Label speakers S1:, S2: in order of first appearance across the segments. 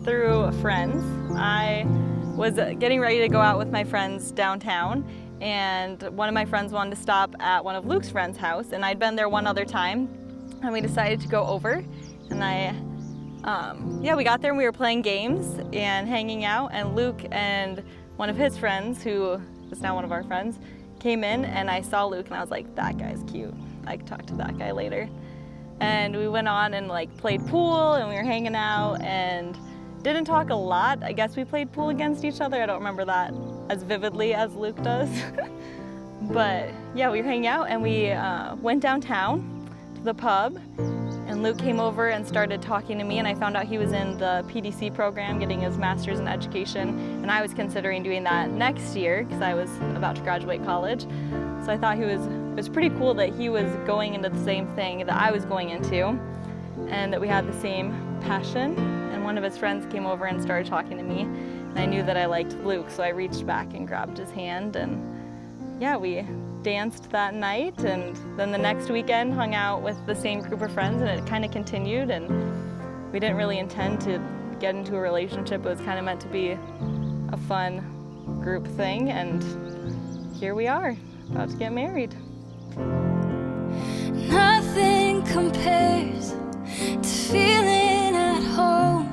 S1: through friends. I was getting ready to go out with my friends downtown, and one of my friends wanted to stop at one of Luke's friends' house, and I'd been there one other time, and we decided to go over. And we got there and we were playing games and hanging out, and Luke and one of his friends, who is now one of our friends, came in, and I saw Luke and I was like, that guy's cute. I could talk to that guy later. And we went on and played pool, and we were hanging out and didn't talk a lot. I guess we played pool against each other. I don't remember that as vividly as Luke does. But yeah, we were hanging out and we went downtown to the pub, and Luke came over and started talking to me, and I found out he was in the PDC program getting his master's in education, and I was considering doing that next year because I was about to graduate college. So I thought it was pretty cool that he was going into the same thing that I was going into, and that we had the same passion. And one of his friends came over and started talking to me, and I knew that I liked Luke, so I reached back and grabbed his hand, and yeah, we danced that night, and then the next weekend hung out with the same group of friends, and it kind of continued, and we didn't really intend to get into a relationship. It was kind of meant to be a fun group thing, and here we are, about to get married.
S2: Nothing compares to feeling at home.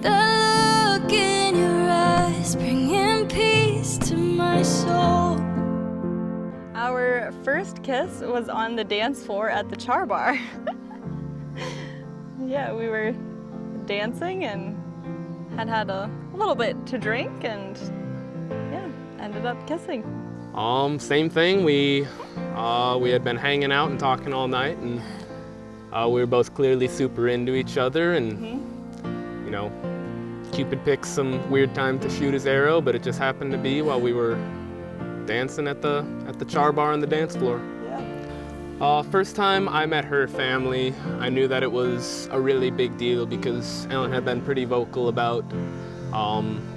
S2: The look in your eyes bringing peace to my soul.
S1: Our first kiss was on the dance floor at the Char Bar. Yeah, we were dancing and had a little bit to drink, and yeah, ended up kissing.
S3: Same thing. We had been hanging out and talking all night, and we were both clearly super into each other, and you know, Cupid picked some weird time to shoot his arrow, but it just happened to be while we were dancing at the Char Bar on the dance floor.
S1: Yeah.
S3: First time I met her family, I knew that it was a really big deal because Ellen had been pretty vocal about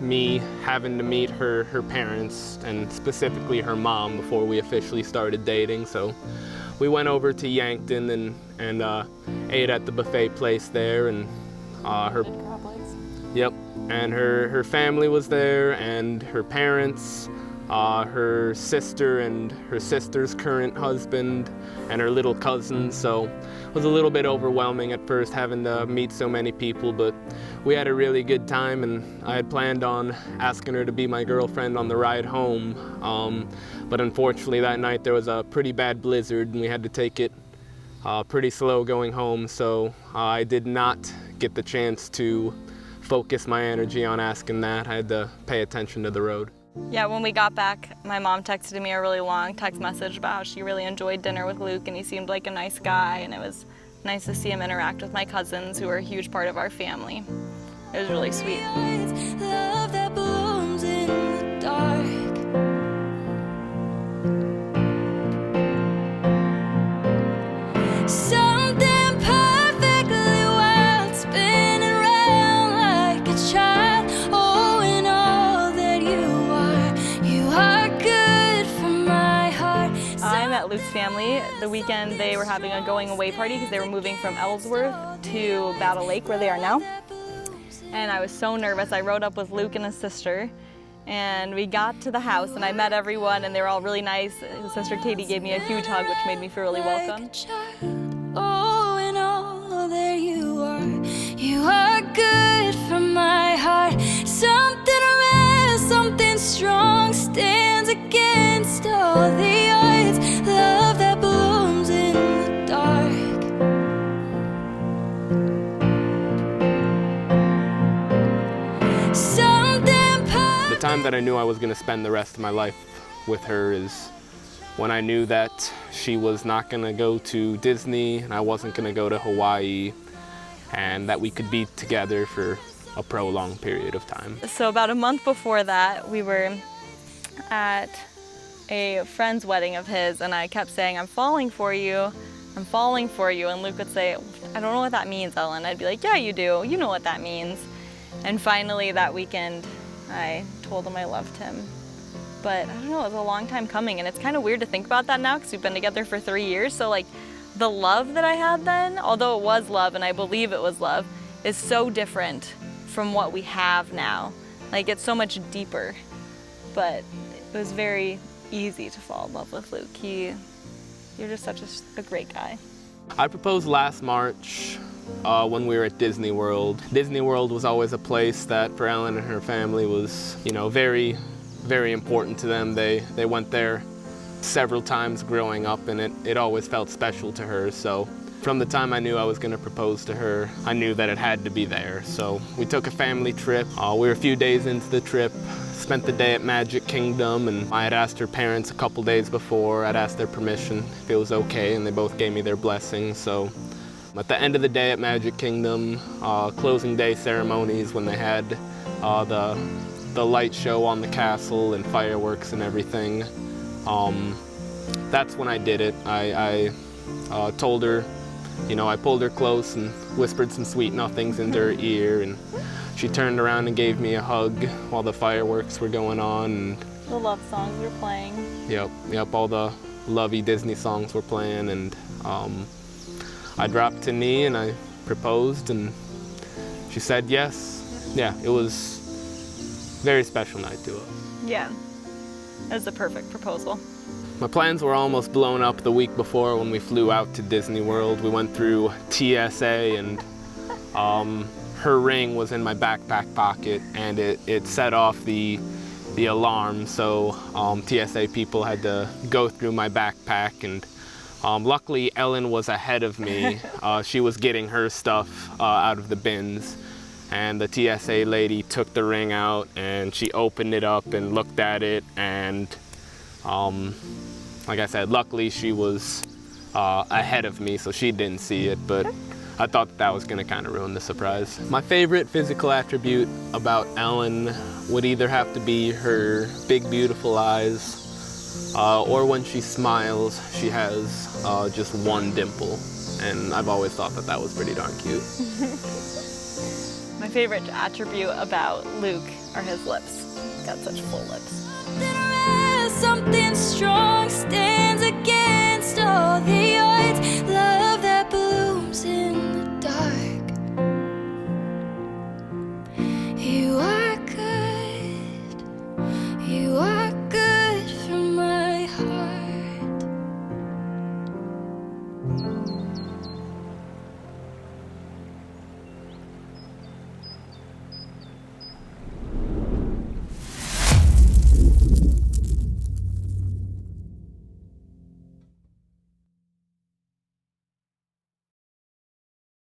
S3: me having to meet her parents, and specifically her mom, before we officially started dating. So we went over to Yankton and ate at the buffet place there, and her family was there, and her parents, her sister and her sister's current husband, and her little cousins. So it was a little bit overwhelming at first having to meet so many people, but we had a really good time, and I had planned on asking her to be my girlfriend on the ride home. But unfortunately that night there was a pretty bad blizzard, and we had to take it pretty slow going home, so I did not get the chance to focus my energy on asking that. I had to pay attention to the road.
S1: Yeah, when we got back, my mom texted me a really long text message about how she really enjoyed dinner with Luke, and he seemed like a nice guy, and it was nice to see him interact with my cousins, who are a huge part of our family. It was really sweet.
S2: Love that blooms in the dark. Something perfectly wild, spinning round like a child. Oh, and all that you are good for my heart.
S1: I met Luke's family the weekend they were having a going away party because they were moving from Ellsworth to Battle Lake, where they are now. And I was so nervous. I rode up with Luke and his sister, and we got to the house, and I met everyone, and they were all really nice. His sister Katie gave me a huge hug, which made me feel really welcome.
S2: Oh, and all that you are good for my heart. Something rare, something strong stands against all the odds. Love that blooms in the dark.
S3: The time that I knew I was going to spend the rest of my life with her is when I knew that she was not going to go to Disney and I wasn't going to go to Hawaii, and that we could be together for a prolonged period of time.
S1: So about a month before that, we were at a friend's wedding of his, and I kept saying, I'm falling for you, I'm falling for you. And Luke would say, I don't know what that means, Ellen. I'd be like, yeah, you do. You know what that means. And finally that weekend, I told him I loved him. But I don't know, it was a long time coming, and it's kind of weird to think about that now because we've been together for 3 years. So like the love that I had then, although it was love and I believe it was love, is so different from what we have now. Like, it's so much deeper, but it was very easy to fall in love with Luke. You're just such a great guy.
S3: I proposed last March when we were at Disney World. Disney World was always a place that for Ellen and her family was, very, very important to them. They went there several times growing up, and it always felt special to her. So from the time I knew I was going to propose to her, I knew that it had to be there. So we took a family trip. We were a few days into the trip, spent the day at Magic Kingdom, and I had asked her parents a couple days before. I'd asked their permission if it was okay, and they both gave me their blessing. So at the end of the day at Magic Kingdom, closing day ceremonies when they had the light show on the castle and fireworks and everything, that's when I did it. I told her, I pulled her close and whispered some sweet nothings into her ear, and she turned around and gave me a hug while the fireworks were going on. And
S1: The love songs were playing.
S3: Yep, all the lovey Disney songs were playing, and I dropped a knee and I proposed, and she said yes. Yeah, it was a very special night to us.
S1: Yeah, it was the perfect proposal.
S3: My plans were almost blown up the week before when we flew out to Disney World. We went through TSA, and her ring was in my backpack pocket, and it set off the alarm, so TSA people had to go through my backpack, and luckily Ellen was ahead of me. She was getting her stuff out of the bins, and the TSA lady took the ring out, and she opened it up and looked at it, and like I said, luckily she was ahead of me, so she didn't see it, but I thought that was going to kind of ruin the surprise. My favorite physical attribute about Ellen would either have to be her big, beautiful eyes, or when she smiles, she has just one dimple, and I've always thought that was pretty darn cute.
S1: My favorite attribute about Luke are his lips. He's got such full lips.
S2: Something